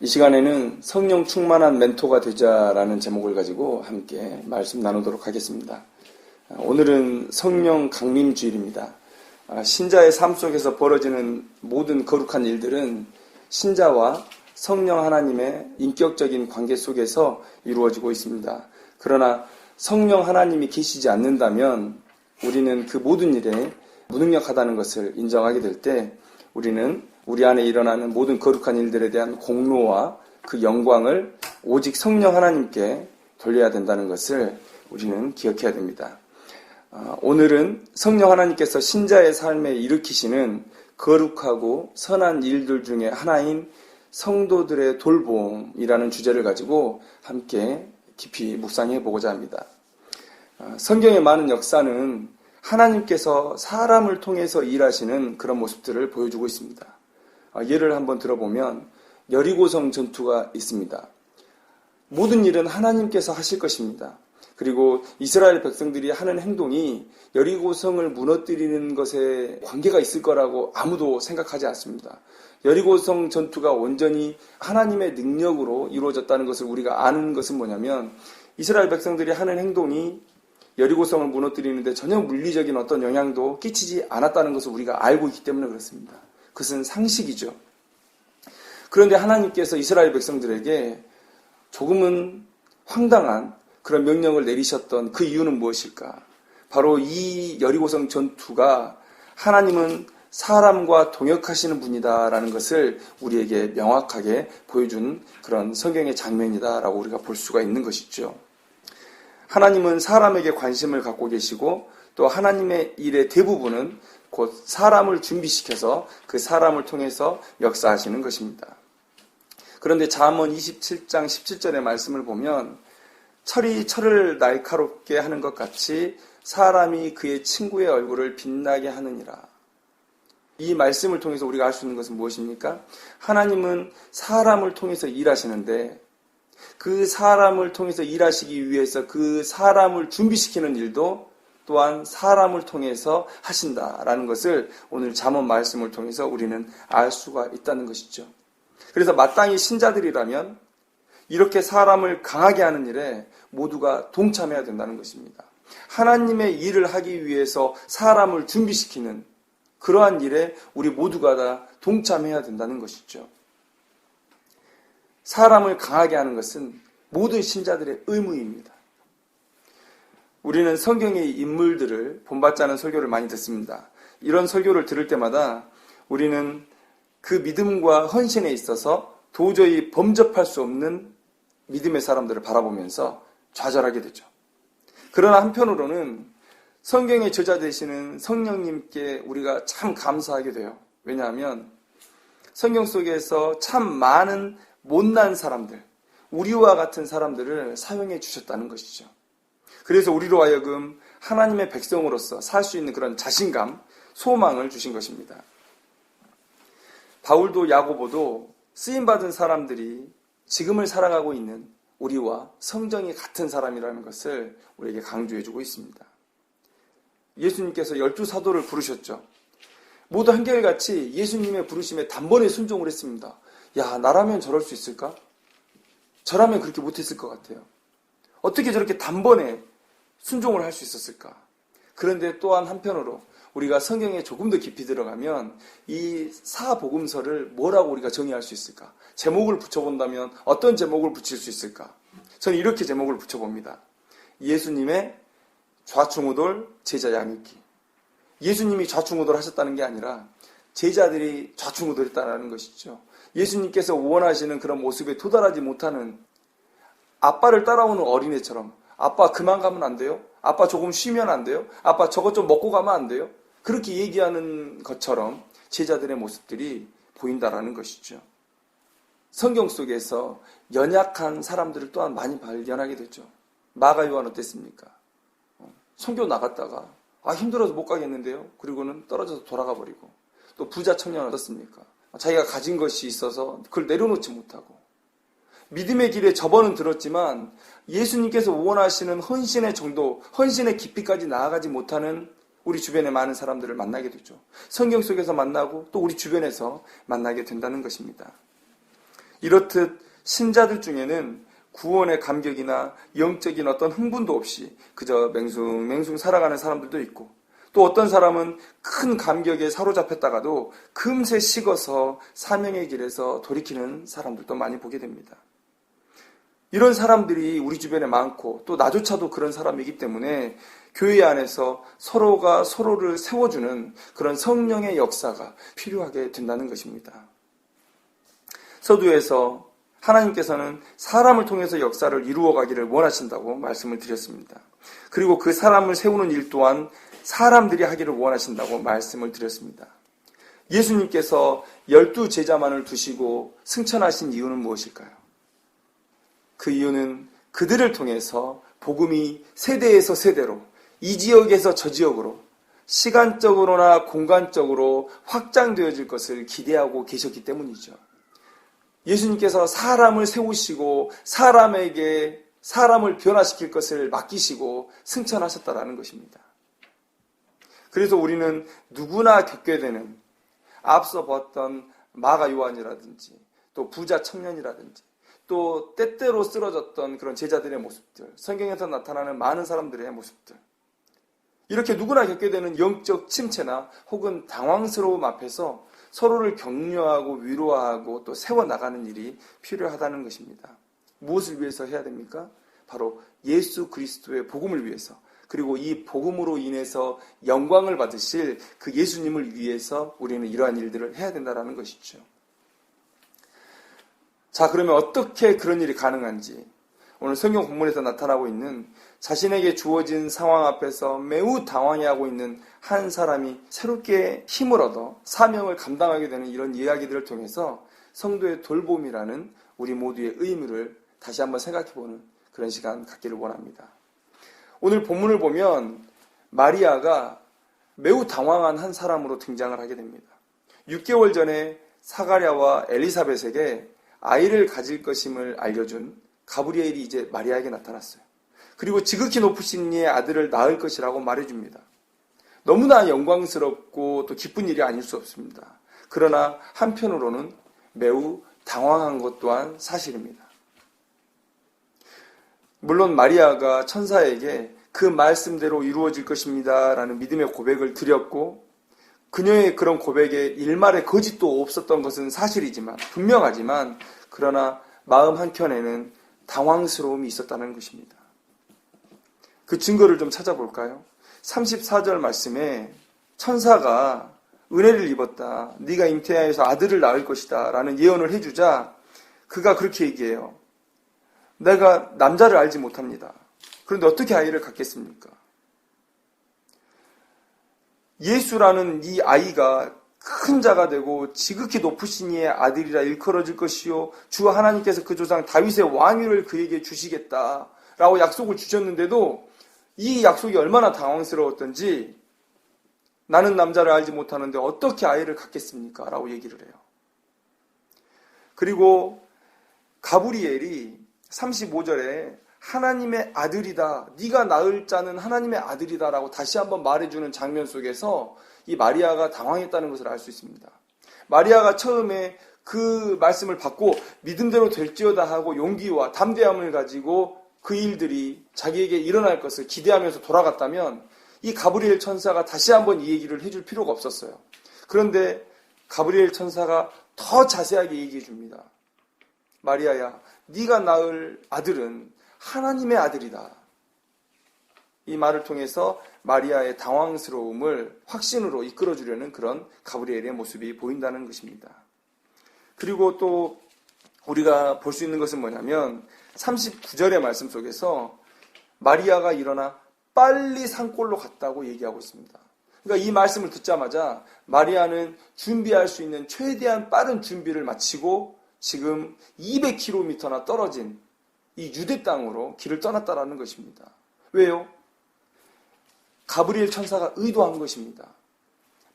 이 시간에는 성령 충만한 멘토가 되자라는 제목을 가지고 함께 말씀 나누도록 하겠습니다. 오늘은 성령 강림 주일입니다. 신자의 삶 속에서 벌어지는 모든 거룩한 일들은 신자와 성령 하나님의 인격적인 관계 속에서 이루어지고 있습니다. 그러나 성령 하나님이 계시지 않는다면 우리는 그 모든 일에 무능력하다는 것을 인정하게 될 때 우리는 우리 안에 일어나는 모든 거룩한 일들에 대한 공로와 그 영광을 오직 성령 하나님께 돌려야 된다는 것을 우리는 기억해야 됩니다. 오늘은 성령 하나님께서 신자의 삶에 일으키시는 거룩하고 선한 일들 중에 하나인 성도들의 돌봄이라는 주제를 가지고 함께 깊이 묵상해 보고자 합니다. 성경의 많은 역사는 하나님께서 사람을 통해서 일하시는 그런 모습들을 보여주고 있습니다. 예를 한번 들어보면 여리고성 전투가 있습니다. 모든 일은 하나님께서 하실 것입니다. 그리고 이스라엘 백성들이 하는 행동이 여리고성을 무너뜨리는 것에 관계가 있을 거라고 아무도 생각하지 않습니다. 여리고성 전투가 온전히 하나님의 능력으로 이루어졌다는 것을 우리가 아는 것은 뭐냐면 이스라엘 백성들이 하는 행동이 여리고성을 무너뜨리는데 전혀 물리적인 어떤 영향도 끼치지 않았다는 것을 우리가 알고 있기 때문에 그렇습니다. 그것은 상식이죠. 그런데 하나님께서 이스라엘 백성들에게 조금은 황당한 그런 명령을 내리셨던 그 이유는 무엇일까? 바로 이 여리고성 전투가 하나님은 사람과 동역하시는 분이다라는 것을 우리에게 명확하게 보여준 그런 성경의 장면이다라고 우리가 볼 수가 있는 것이죠. 하나님은 사람에게 관심을 갖고 계시고 또 하나님의 일의 대부분은 곧 사람을 준비시켜서 그 사람을 통해서 역사하시는 것입니다. 그런데 잠언 27장 17절의 말씀을 보면 철이 철을 날카롭게 하는 것 같이 사람이 그의 친구의 얼굴을 빛나게 하느니라. 이 말씀을 통해서 우리가 알 수 있는 것은 무엇입니까? 하나님은 사람을 통해서 일하시는데 그 사람을 통해서 일하시기 위해서 그 사람을 준비시키는 일도 또한 사람을 통해서 하신다라는 것을 오늘 잠언 말씀을 통해서 우리는 알 수가 있다는 것이죠. 그래서 마땅히 신자들이라면 이렇게 사람을 강하게 하는 일에 모두가 동참해야 된다는 것입니다. 하나님의 일을 하기 위해서 사람을 준비시키는 그러한 일에 우리 모두가 다 동참해야 된다는 것이죠. 사람을 강하게 하는 것은 모든 신자들의 의무입니다. 우리는 성경의 인물들을 본받지 않은 설교를 많이 듣습니다. 이런 설교를 들을 때마다 우리는 그 믿음과 헌신에 있어서 도저히 범접할 수 없는 믿음의 사람들을 바라보면서 좌절하게 되죠. 그러나 한편으로는 성경의 저자 되시는 성령님께 우리가 참 감사하게 돼요. 왜냐하면 성경 속에서 참 많은 못난 사람들, 우리와 같은 사람들을 사용해 주셨다는 것이죠. 그래서 우리로 하여금 하나님의 백성으로서 살 수 있는 그런 자신감, 소망을 주신 것입니다. 바울도 야고보도 쓰임받은 사람들이 지금을 살아가고 있는 우리와 성정이 같은 사람이라는 것을 우리에게 강조해주고 있습니다. 예수님께서 12사도를 부르셨죠. 모두 한결같이 예수님의 부르심에 단번에 순종을 했습니다. 야, 나라면 저럴 수 있을까? 저라면 그렇게 못했을 것 같아요. 어떻게 저렇게 단번에 순종을 할 수 있었을까? 그런데 또한 한편으로 우리가 성경에 조금 더 깊이 들어가면 이 사복음서를 뭐라고 우리가 정의할 수 있을까? 제목을 붙여본다면 어떤 제목을 붙일 수 있을까? 저는 이렇게 제목을 붙여봅니다. 예수님의 좌충우돌 제자 양육기. 예수님이 좌충우돌 하셨다는 게 아니라 제자들이 좌충우돌했다는 것이죠. 예수님께서 원하시는 그런 모습에 도달하지 못하는 아빠를 따라오는 어린애처럼 아빠 그만 가면 안 돼요? 아빠 조금 쉬면 안 돼요? 아빠 저것 좀 먹고 가면 안 돼요? 그렇게 얘기하는 것처럼 제자들의 모습들이 보인다라는 것이죠. 성경 속에서 연약한 사람들을 또한 많이 발견하게 되죠. 마가 요한 어땠습니까? 선교 나갔다가 힘들어서 못 가겠는데요. 그리고는 떨어져서 돌아가 버리고 또 부자 청년 어떻습니까? 자기가 가진 것이 있어서 그걸 내려놓지 못하고 믿음의 길에 접어는 들었지만 예수님께서 원하시는 헌신의 정도, 헌신의 깊이까지 나아가지 못하는 우리 주변에 많은 사람들을 만나게 되죠. 성경 속에서 만나고 또 우리 주변에서 만나게 된다는 것입니다. 이렇듯 신자들 중에는 구원의 감격이나 영적인 어떤 흥분도 없이 그저 맹숭맹숭 살아가는 사람들도 있고, 또 어떤 사람은 큰 감격에 사로잡혔다가도 금세 식어서 사명의 길에서 돌이키는 사람들도 많이 보게 됩니다. 이런 사람들이 우리 주변에 많고, 또 나조차도 그런 사람이기 때문에 교회 안에서 서로가 서로를 세워주는 그런 성령의 역사가 필요하게 된다는 것입니다. 서두에서 하나님께서는 사람을 통해서 역사를 이루어가기를 원하신다고 말씀을 드렸습니다. 그리고 그 사람을 세우는 일 또한 사람들이 하기를 원하신다고 말씀을 드렸습니다. 예수님께서 12제자만을 두시고 승천하신 이유는 무엇일까요? 그 이유는 그들을 통해서 복음이 세대에서 세대로, 이 지역에서 저 지역으로, 시간적으로나 공간적으로 확장되어질 것을 기대하고 계셨기 때문이죠. 예수님께서 사람을 세우시고 사람에게 사람을 변화시킬 것을 맡기시고 승천하셨다라는 것입니다. 그래서 우리는 누구나 겪게 되는, 앞서 봤던 마가 요한이라든지 또 부자 청년이라든지 또 때때로 쓰러졌던 그런 제자들의 모습들, 성경에서 나타나는 많은 사람들의 모습들, 이렇게 누구나 겪게 되는 영적 침체나 혹은 당황스러움 앞에서 서로를 격려하고 위로하고 또 세워나가는 일이 필요하다는 것입니다. 무엇을 위해서 해야 됩니까? 바로 예수 그리스도의 복음을 위해서, 그리고 이 복음으로 인해서 영광을 받으실 그 예수님을 위해서 우리는 이러한 일들을 해야 된다는 것이죠. 자, 그러면 어떻게 그런 일이 가능한지, 오늘 성경 본문에서 나타나고 있는 자신에게 주어진 상황 앞에서 매우 당황해하고 있는 한 사람이 새롭게 힘을 얻어 사명을 감당하게 되는 이런 이야기들을 통해서 성도의 돌봄이라는 우리 모두의 의무를 다시 한번 생각해보는 그런 시간 갖기를 원합니다. 오늘 본문을 보면 마리아가 매우 당황한 한 사람으로 등장을 하게 됩니다. 6개월 전에 사가랴와 엘리사벳에게 아이를 가질 것임을 알려준 가브리엘이 이제 마리아에게 나타났어요. 그리고 지극히 높으신 이의 아들을 낳을 것이라고 말해줍니다. 너무나 영광스럽고 또 기쁜 일이 아닐 수 없습니다. 그러나 한편으로는 매우 당황한 것 또한 사실입니다. 물론 마리아가 천사에게 그 말씀대로 이루어질 것입니다 라는 믿음의 고백을 드렸고, 그녀의 그런 고백에 일말의 거짓도 없었던 것은 사실이지만, 분명하지만, 그러나 마음 한켠에는 당황스러움이 있었다는 것입니다. 그 증거를 좀 찾아볼까요? 34절 말씀에 천사가 은혜를 입었다, 네가 잉태하여서 아들을 낳을 것이다 라는 예언을 해주자 그가 그렇게 얘기해요. 내가 남자를 알지 못합니다. 그런데 어떻게 아이를 갖겠습니까? 예수라는 이 아이가 큰 자가 되고 지극히 높으신 이의 아들이라 일컬어질 것이요, 주 하나님께서 그 조상 다윗의 왕위를 그에게 주시겠다라고 약속을 주셨는데도 이 약속이 얼마나 당황스러웠던지, 나는 남자를 알지 못하는데 어떻게 아이를 갖겠습니까? 라고 얘기를 해요. 그리고 가브리엘이 35절에 하나님의 아들이다, 네가 낳을 자는 하나님의 아들이다 라고 다시 한번 말해주는 장면 속에서 이 마리아가 당황했다는 것을 알 수 있습니다. 마리아가 처음에 그 말씀을 받고 믿음대로 될지어다 하고 용기와 담대함을 가지고 그 일들이 자기에게 일어날 것을 기대하면서 돌아갔다면 이 가브리엘 천사가 다시 한번 이 얘기를 해줄 필요가 없었어요. 그런데 가브리엘 천사가 더 자세하게 얘기해 줍니다. 마리아야, 네가 낳을 아들은 하나님의 아들이다. 이 말을 통해서 마리아의 당황스러움을 확신으로 이끌어주려는 그런 가브리엘의 모습이 보인다는 것입니다. 그리고 또 우리가 볼 수 있는 것은 뭐냐면 39절의 말씀 속에서 마리아가 일어나 빨리 산골로 갔다고 얘기하고 있습니다. 그러니까 이 말씀을 듣자마자 마리아는 준비할 수 있는 최대한 빠른 준비를 마치고 지금 200km나 떨어진 이 유대 땅으로 길을 떠났다라는 것입니다. 왜요? 가브리엘 천사가 의도한 것입니다.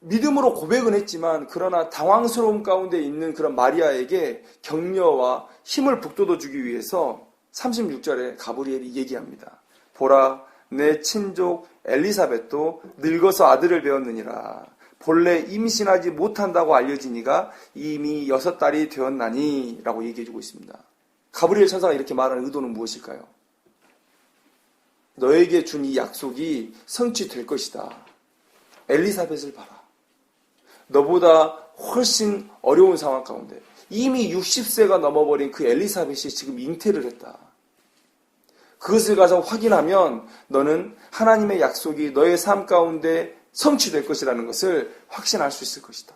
믿음으로 고백은 했지만 그러나 당황스러움 가운데 있는 그런 마리아에게 격려와 힘을 북돋워주기 위해서 36절에 가브리엘이 얘기합니다. 보라, 내 친족 엘리사벳도 늙어서 아들을 배웠느니라. 본래 임신하지 못한다고 알려진 이가 이미 6달이 되었나니 라고 얘기해주고 있습니다. 가브리엘 천사가 이렇게 말하는 의도는 무엇일까요? 너에게 준 이 약속이 성취될 것이다. 엘리사벳을 봐라. 너보다 훨씬 어려운 상황 가운데 이미 60세가 넘어버린 그 엘리사벳이 지금 잉태를 했다. 그것을 가서 확인하면 너는 하나님의 약속이 너의 삶 가운데 성취될 것이라는 것을 확신할 수 있을 것이다.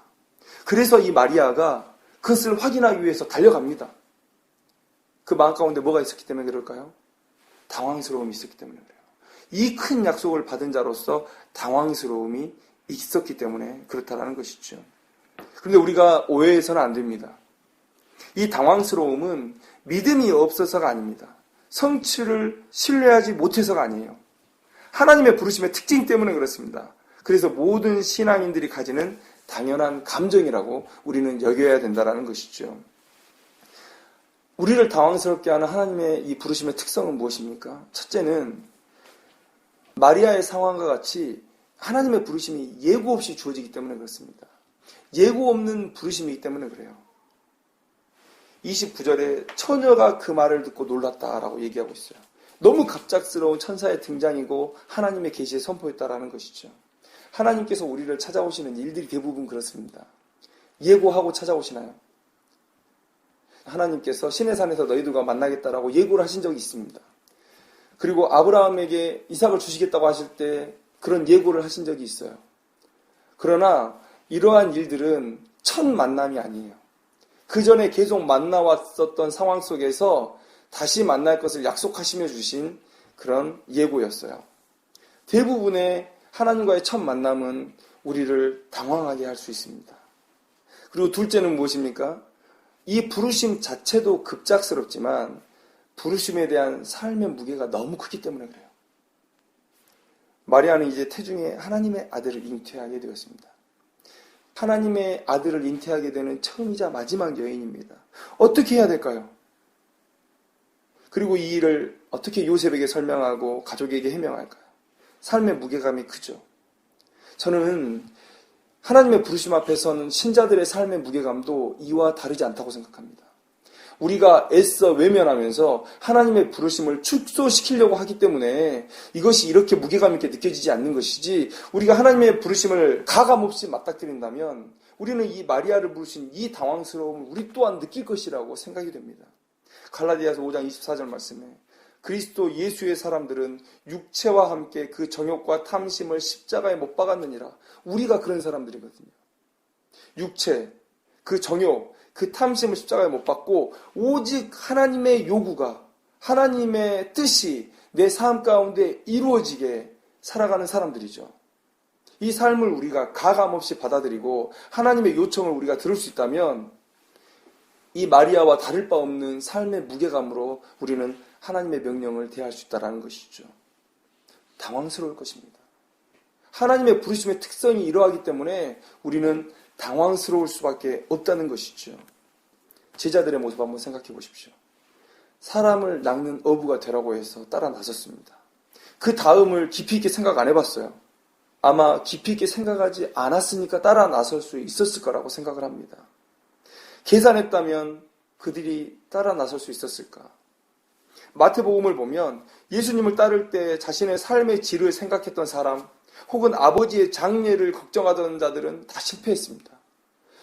그래서 이 마리아가 그것을 확인하기 위해서 달려갑니다. 그 마음 가운데 뭐가 있었기 때문에 그럴까요? 당황스러움이 있었기 때문에 그래요. 이 큰 약속을 받은 자로서 당황스러움이 있었기 때문에 그렇다라는 것이죠. 그런데 우리가 오해해서는 안 됩니다. 이 당황스러움은 믿음이 없어서가 아닙니다. 성취를 신뢰하지 못해서가 아니에요. 하나님의 부르심의 특징 때문에 그렇습니다. 그래서 모든 신앙인들이 가지는 당연한 감정이라고 우리는 여겨야 된다는 것이죠. 우리를 당황스럽게 하는 하나님의 이 부르심의 특성은 무엇입니까? 첫째는 마리아의 상황과 같이 하나님의 부르심이 예고 없이 주어지기 때문에 그렇습니다. 예고 없는 부르심이기 때문에 그래요. 29절에 처녀가 그 말을 듣고 놀랐다라고 얘기하고 있어요. 너무 갑작스러운 천사의 등장이고 하나님의 계시의 선포였다라는 것이죠. 하나님께서 우리를 찾아오시는 일들이 대부분 그렇습니다. 예고하고 찾아오시나요? 하나님께서 시내산에서 너희들과 만나겠다라고 예고를 하신 적이 있습니다. 그리고 아브라함에게 이삭을 주시겠다고 하실 때 그런 예고를 하신 적이 있어요. 그러나 이러한 일들은 첫 만남이 아니에요. 그 전에 계속 만나왔었던 상황 속에서 다시 만날 것을 약속하시며 주신 그런 예고였어요. 대부분의 하나님과의 첫 만남은 우리를 당황하게 할 수 있습니다. 그리고 둘째는 무엇입니까? 이 부르심 자체도 급작스럽지만 부르심에 대한 삶의 무게가 너무 크기 때문에 그래요. 마리아는 이제 태중에 하나님의 아들을 잉태하게 되었습니다. 하나님의 아들을 잉태하게 되는 처음이자 마지막 여인입니다. 어떻게 해야 될까요? 그리고 이 일을 어떻게 요셉에게 설명하고 가족에게 해명할까요? 삶의 무게감이 크죠. 저는 하나님의 부르심 앞에서는 신자들의 삶의 무게감도 이와 다르지 않다고 생각합니다. 우리가 애써 외면하면서 하나님의 부르심을 축소시키려고 하기 때문에 이것이 이렇게 무게감 있게 느껴지지 않는 것이지, 우리가 하나님의 부르심을 가감없이 맞닥뜨린다면 우리는 이 마리아를 부르신 이 당황스러움을 우리 또한 느낄 것이라고 생각이 됩니다. 갈라디아서 5장 24절 말씀에 그리스도 예수의 사람들은 육체와 함께 그 정욕과 탐심을 십자가에 못 박았느니라. 우리가 그런 사람들이거든요. 육체, 그 정욕, 그 탐심을 십자가에 못 박고 오직 하나님의 요구가, 하나님의 뜻이 내 삶 가운데 이루어지게 살아가는 사람들이죠. 이 삶을 우리가 가감없이 받아들이고 하나님의 요청을 우리가 들을 수 있다면 이 마리아와 다를 바 없는 삶의 무게감으로 우리는 하나님의 명령을 대할 수 있다는 것이죠. 당황스러울 것입니다. 하나님의 부르심의 특성이 이러하기 때문에 우리는 당황스러울 수밖에 없다는 것이죠. 제자들의 모습 한번 생각해 보십시오. 사람을 낚는 어부가 되라고 해서 따라 나섰습니다. 그 다음을 깊이 있게 생각 안 해봤어요. 아마 깊이 있게 생각하지 않았으니까 따라 나설 수 있었을 거라고 생각을 합니다. 계산했다면 그들이 따라 나설 수 있었을까? 마태복음을 보면 예수님을 따를 때 자신의 삶의 질을 생각했던 사람, 혹은 아버지의 장례를 걱정하던 자들은 다 실패했습니다.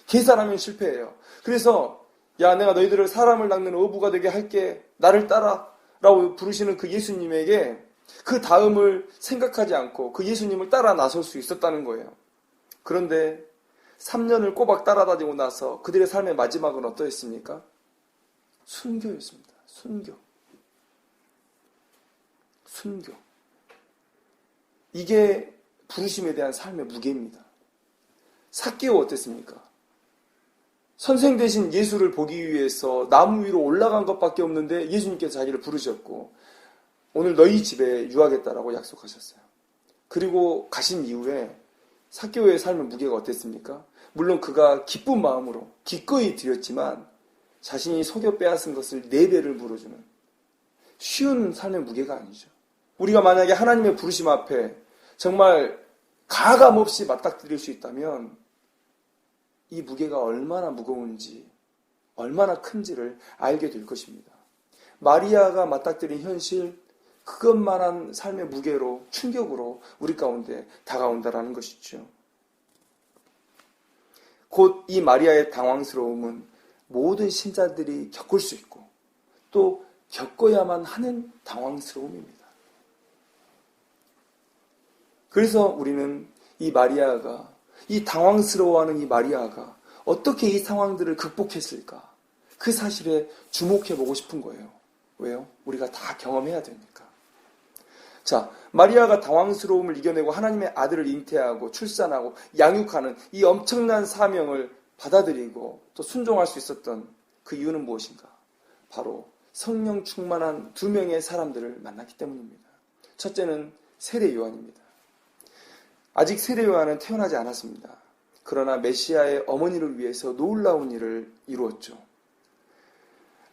계산하면 실패해요. 그래서 야, 내가 너희들을 사람을 낚는 어부가 되게 할게, 나를 따라 라고 부르시는 그 예수님에게 그 다음을 생각하지 않고 그 예수님을 따라 나설 수 있었다는 거예요. 그런데 3년을 꼬박 따라다니고 나서 그들의 삶의 마지막은 어떠했습니까? 순교였습니다. 순교. 이게 부르심에 대한 삶의 무게입니다. 삭개오 어땠습니까? 선생 되신 예수를 보기 위해서 나무 위로 올라간 것밖에 없는데 예수님께서 자기를 부르셨고 오늘 너희 집에 유하겠다라고 약속하셨어요. 그리고 가신 이후에 삭개오의 삶의 무게가 어땠습니까? 물론 그가 기쁜 마음으로 기꺼이 드렸지만 자신이 속여 빼앗은 것을 4배를 물어주는 쉬운 삶의 무게가 아니죠. 우리가 만약에 하나님의 부르심 앞에 정말 가감없이 맞닥뜨릴 수 있다면 이 무게가 얼마나 무거운지, 얼마나 큰지를 알게 될 것입니다. 마리아가 맞닥뜨린 현실, 그것만한 삶의 무게로, 충격으로 우리 가운데 다가온다라는 것이죠. 곧 이 마리아의 당황스러움은 모든 신자들이 겪을 수 있고 또 겪어야만 하는 당황스러움입니다. 그래서 우리는 이 마리아가, 이 당황스러워하는 이 마리아가 어떻게 이 상황들을 극복했을까? 그 사실에 주목해보고 싶은 거예요. 왜요? 우리가 다 경험해야 되니까. 자, 마리아가 당황스러움을 이겨내고 하나님의 아들을 잉태하고 출산하고 양육하는 이 엄청난 사명을 받아들이고 또 순종할 수 있었던 그 이유는 무엇인가? 바로 성령 충만한 두 명의 사람들을 만났기 때문입니다. 첫째는 세례 요한입니다. 아직 세례 요한은 태어나지 않았습니다. 그러나 메시아의 어머니를 위해서 놀라운 일을 이루었죠.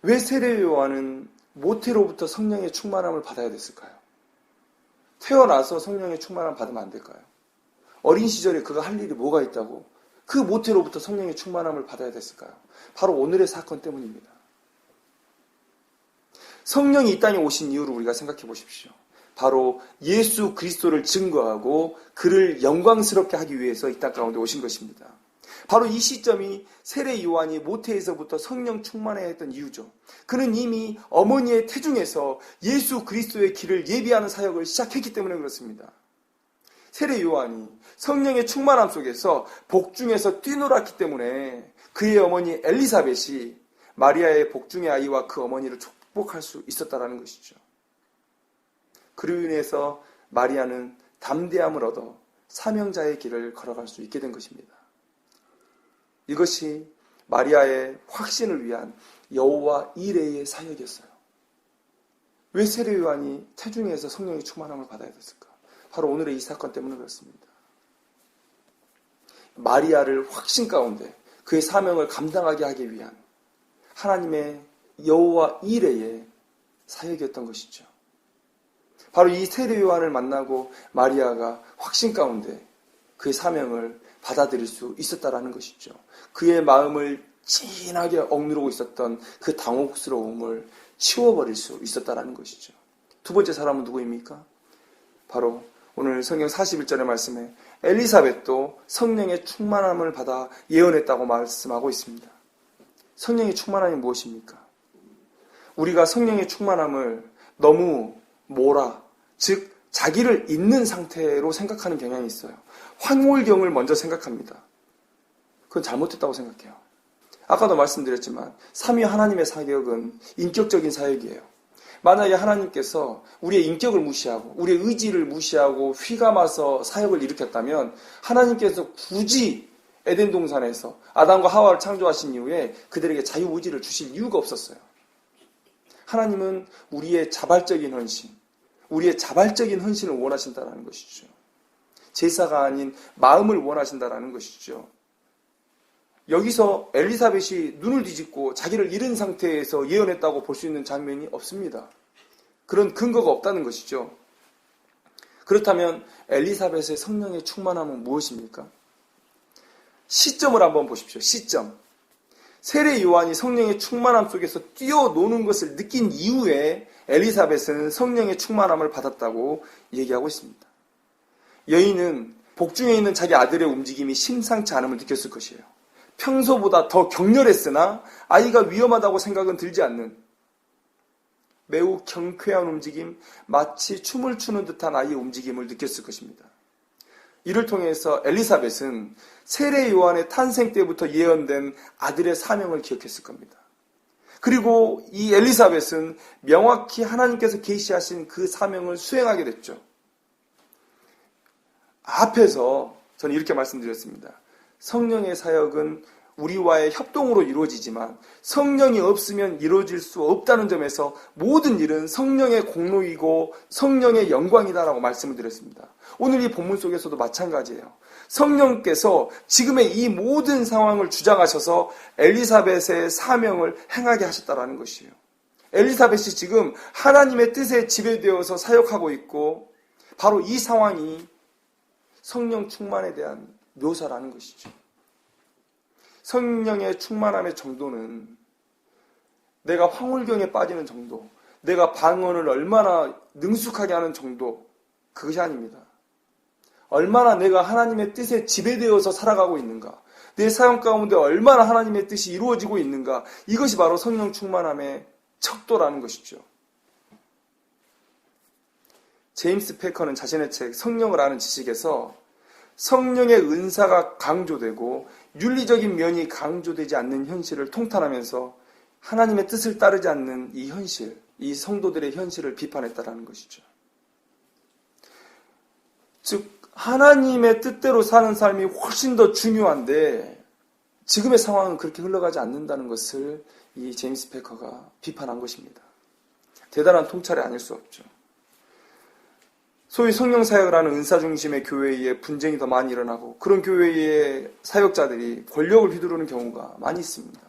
왜 세례 요한은 모태로부터 성령의 충만함을 받아야 됐을까요? 태어나서 성령의 충만함을 받으면 안 될까요? 어린 시절에 그가 할 일이 뭐가 있다고 그 모태로부터 성령의 충만함을 받아야 됐을까요? 바로 오늘의 사건 때문입니다. 성령이 이 땅에 오신 이유를 우리가 생각해 보십시오. 바로 예수 그리스도를 증거하고 그를 영광스럽게 하기 위해서 이 땅 가운데 오신 것입니다. 바로 이 시점이 세례 요한이 모태에서부터 성령 충만해야 했던 이유죠. 그는 이미 어머니의 태중에서 예수 그리스도의 길을 예비하는 사역을 시작했기 때문에 그렇습니다. 세례 요한이 성령의 충만함 속에서 복중에서 뛰놀았기 때문에 그의 어머니 엘리사벳이 마리아의 복중의 아이와 그 어머니를 축복할 수 있었다는 것이죠. 그로 인해서 마리아는 담대함을 얻어 사명자의 길을 걸어갈 수 있게 된 것입니다. 이것이 마리아의 확신을 위한 여호와 이레의 사역이었어요. 왜 세례 요한이 태중에서 성령의 충만함을 받아야 됐을까? 바로 오늘의 이 사건 때문에 그렇습니다. 마리아를 확신 가운데 그의 사명을 감당하게 하기 위한 하나님의 여호와 이레의 사역이었던 것이죠. 바로 이 세례 요한을 만나고 마리아가 확신 가운데 그의 사명을 받아들일 수 있었다라는 것이죠. 그의 마음을 진하게 억누르고 있었던 그 당혹스러움을 치워버릴 수 있었다라는 것이죠. 두 번째 사람은 누구입니까? 바로 오늘 성경 41절의 말씀에 엘리사벳도 성령의 충만함을 받아 예언했다고 말씀하고 있습니다. 성령의 충만함이 무엇입니까? 우리가 성령의 충만함을 너무 즉 자기를 잊는 상태로 생각하는 경향이 있어요. 황홀경을 먼저 생각합니다. 그건 잘못됐다고 생각해요. 아까도 말씀드렸지만 삼위 하나님의 사역은 인격적인 사역이에요. 만약에 하나님께서 우리의 인격을 무시하고 우리의 의지를 무시하고 휘감아서 사역을 일으켰다면 하나님께서 굳이 에덴 동산에서 아담과 하와를 창조하신 이후에 그들에게 자유의지를 주실 이유가 없었어요. 하나님은 우리의 자발적인 헌신, 우리의 자발적인 헌신을 원하신다는 것이죠. 제사가 아닌 마음을 원하신다는 것이죠. 여기서 엘리사벳이 눈을 뒤집고 자기를 잃은 상태에서 예언했다고 볼 수 있는 장면이 없습니다. 그런 근거가 없다는 것이죠. 그렇다면 엘리사벳의 성령의 충만함은 무엇입니까? 시점을 한번 보십시오. 시점. 세례 요한이 성령의 충만함 속에서 뛰어노는 것을 느낀 이후에 엘리사벳은 성령의 충만함을 받았다고 얘기하고 있습니다. 여인은 복중에 있는 자기 아들의 움직임이 심상치 않음을 느꼈을 것이에요. 평소보다 더 격렬했으나 아이가 위험하다고 생각은 들지 않는 매우 경쾌한 움직임, 마치 춤을 추는 듯한 아이의 움직임을 느꼈을 것입니다. 이를 통해서 엘리사벳은 세례 요한의 탄생 때부터 예언된 아들의 사명을 기억했을 겁니다. 그리고 이 엘리사벳은 명확히 하나님께서 계시하신 그 사명을 수행하게 됐죠. 앞에서 저는 이렇게 말씀드렸습니다. 성령의 사역은 우리와의 협동으로 이루어지지만 성령이 없으면 이루어질 수 없다는 점에서 모든 일은 성령의 공로이고 성령의 영광이다라고 말씀을 드렸습니다. 오늘 이 본문 속에서도 마찬가지예요. 성령께서 지금의 이 모든 상황을 주장하셔서 엘리사벳의 사명을 행하게 하셨다라는 것이에요. 엘리사벳이 지금 하나님의 뜻에 지배되어서 사역하고 있고 바로 이 상황이 성령 충만에 대한 묘사라는 것이죠. 성령의 충만함의 정도는 내가 황홀경에 빠지는 정도, 내가 방언을 얼마나 능숙하게 하는 정도, 그것이 아닙니다. 얼마나 내가 하나님의 뜻에 지배되어서 살아가고 있는가, 내 사역 가운데 얼마나 하나님의 뜻이 이루어지고 있는가, 이것이 바로 성령 충만함의 척도라는 것이죠. 제임스 패커는 자신의 책 성령을 아는 지식에서 성령의 은사가 강조되고 윤리적인 면이 강조되지 않는 현실을 통탄하면서 하나님의 뜻을 따르지 않는 이 현실, 이 성도들의 현실을 비판했다라는 것이죠. 즉 하나님의 뜻대로 사는 삶이 훨씬 더 중요한데 지금의 상황은 그렇게 흘러가지 않는다는 것을 이 제임스 패커가 비판한 것입니다. 대단한 통찰이 아닐 수 없죠. 소위 성령 사역을 하는 은사 중심의 교회에 분쟁이 더 많이 일어나고 그런 교회의 사역자들이 권력을 휘두르는 경우가 많이 있습니다.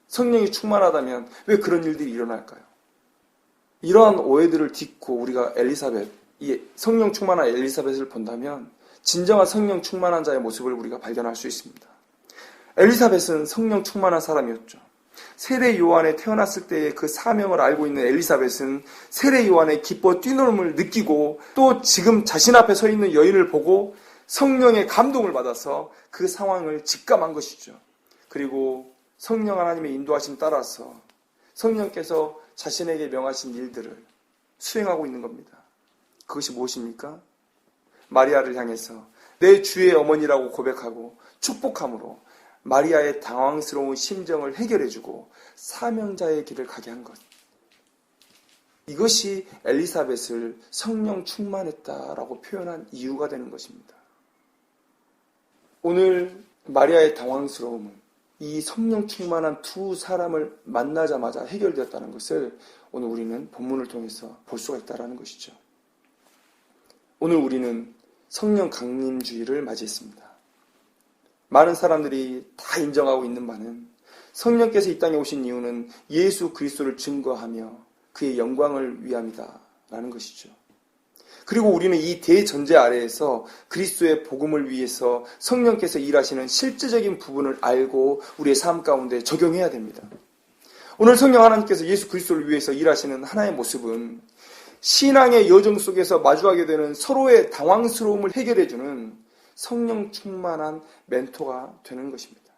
성령이 충만하다면 왜 그런 일들이 일어날까요? 이러한 오해들을 딛고 우리가 엘리사벳, 이 성령 충만한 엘리사벳을 본다면 진정한 성령 충만한 자의 모습을 우리가 발견할 수 있습니다. 엘리사벳은 성령 충만한 사람이었죠. 세례 요한에 태어났을 때의 그 사명을 알고 있는 엘리사벳은 세례 요한의 기뻐 뛰놀음을 느끼고 또 지금 자신 앞에 서 있는 여인을 보고 성령의 감동을 받아서 그 상황을 직감한 것이죠. 그리고 성령 하나님의 인도하심 따라서 성령께서 자신에게 명하신 일들을 수행하고 있는 겁니다. 그것이 무엇입니까? 마리아를 향해서 내 주의 어머니라고 고백하고 축복함으로 마리아의 당황스러운 심정을 해결해주고 사명자의 길을 가게 한 것. 이것이 엘리사벳을 성령 충만했다라고 표현한 이유가 되는 것입니다. 오늘 마리아의 당황스러움은 이 성령 충만한 두 사람을 만나자마자 해결되었다는 것을 오늘 우리는 본문을 통해서 볼 수가 있다는 것이죠. 오늘 우리는 성령 강림주의를 맞이했습니다. 많은 사람들이 다 인정하고 있는 바는 성령께서 이 땅에 오신 이유는 예수 그리스도를 증거하며 그의 영광을 위함이다라는 것이죠. 그리고 우리는 이 대전제 아래에서 그리스도의 복음을 위해서 성령께서 일하시는 실제적인 부분을 알고 우리의 삶 가운데 적용해야 됩니다. 오늘 성령 하나님께서 예수 그리스도를 위해서 일하시는 하나의 모습은 신앙의 여정 속에서 마주하게 되는 서로의 당황스러움을 해결해주는 성령 충만한 멘토가 되는 것입니다.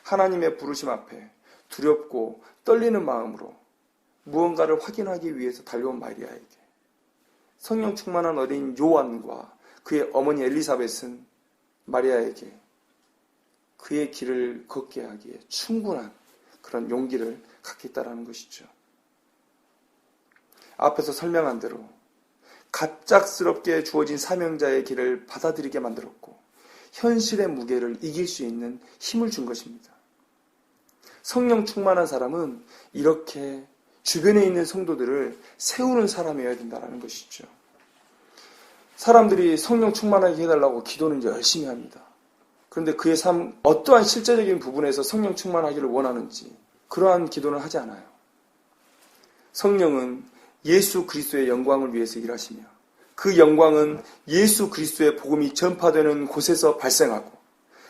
하나님의 부르심 앞에 두렵고 떨리는 마음으로 무언가를 확인하기 위해서 달려온 마리아에게 성령 충만한 어린 요한과 그의 어머니 엘리사벳은 마리아에게 그의 길을 걷게 하기에 충분한 그런 용기를 갖게 했다는 것이죠. 앞에서 설명한 대로 갑작스럽게 주어진 사명자의 길을 받아들이게 만들었고 현실의 무게를 이길 수 있는 힘을 준 것입니다. 성령 충만한 사람은 이렇게 주변에 있는 성도들을 세우는 사람이어야 된다는 것이죠. 사람들이 성령 충만하게 해달라고 기도는 열심히 합니다. 그런데 그의 삶 어떠한 실제적인 부분에서 성령 충만하기를 원하는지 그러한 기도는 하지 않아요. 성령은 예수 그리스도의 영광을 위해서 일하시며 그 영광은 예수 그리스도의 복음이 전파되는 곳에서 발생하고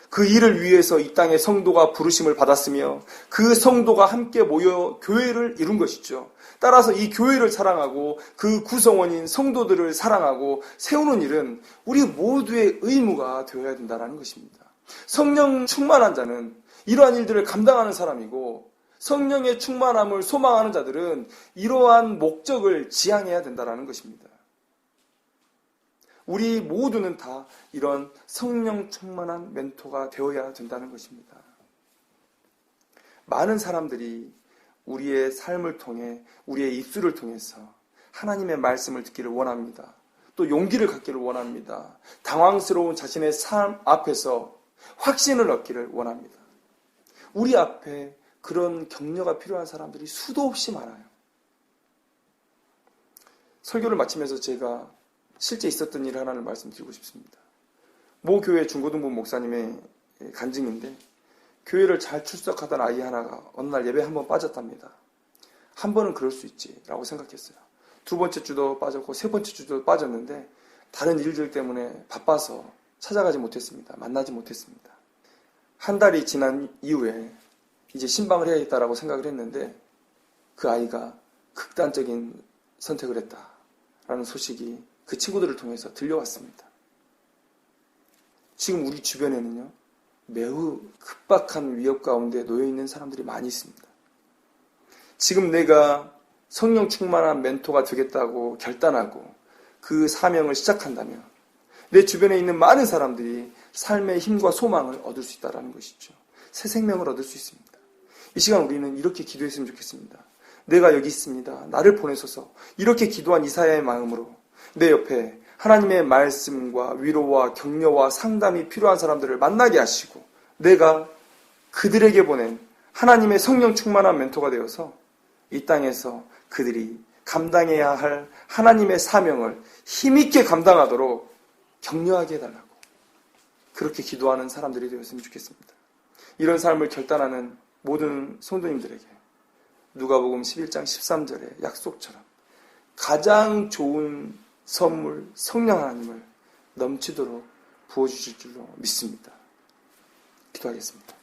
그 일을 위해서 이 땅의 성도가 부르심을 받았으며 그 성도가 함께 모여 교회를 이룬 것이죠. 따라서 이 교회를 사랑하고 그 구성원인 성도들을 사랑하고 세우는 일은 우리 모두의 의무가 되어야 된다는 것입니다. 성령 충만한 자는 이러한 일들을 감당하는 사람이고 성령의 충만함을 소망하는 자들은 이러한 목적을 지향해야 된다는 것입니다. 우리 모두는 다 이런 성령 충만한 멘토가 되어야 된다는 것입니다. 많은 사람들이 우리의 삶을 통해 우리의 입술을 통해서 하나님의 말씀을 듣기를 원합니다. 또 용기를 갖기를 원합니다. 당황스러운 자신의 삶 앞에서 확신을 얻기를 원합니다. 우리 앞에 그런 격려가 필요한 사람들이 수도 없이 많아요. 설교를 마치면서 제가 실제 있었던 일 하나를 말씀드리고 싶습니다. 모 교회 중고등부 목사님의 간증인데 교회를 잘 출석하던 아이 하나가 어느 날 예배 한번 빠졌답니다. 한 번은 그럴 수 있지라고 생각했어요. 두 번째 주도 빠졌고 세 번째 주도 빠졌는데 다른 일들 때문에 바빠서 찾아가지 못했습니다. 만나지 못했습니다. 한 달이 지난 이후에 이제 신방을 해야겠다라고 생각을 했는데 그 아이가 극단적인 선택을 했다라는 소식이 그 친구들을 통해서 들려왔습니다. 지금 우리 주변에는요, 매우 급박한 위협 가운데 놓여있는 사람들이 많이 있습니다. 지금 내가 성령 충만한 멘토가 되겠다고 결단하고 그 사명을 시작한다면 내 주변에 있는 많은 사람들이 삶의 힘과 소망을 얻을 수 있다는 것이죠. 새 생명을 얻을 수 있습니다. 이 시간 우리는 이렇게 기도했으면 좋겠습니다. 내가 여기 있습니다. 나를 보내소서. 이렇게 기도한 이사야의 마음으로 내 옆에 하나님의 말씀과 위로와 격려와 상담이 필요한 사람들을 만나게 하시고 내가 그들에게 보낸 하나님의 성령 충만한 멘토가 되어서 이 땅에서 그들이 감당해야 할 하나님의 사명을 힘있게 감당하도록 격려하게 해달라고 그렇게 기도하는 사람들이 되었으면 좋겠습니다. 이런 삶을 결단하는 모든 성도님들에게 누가복음 11장 13절의 약속처럼 가장 좋은 선물 성령 하나님을 넘치도록 부어주실 줄로 믿습니다. 기도하겠습니다.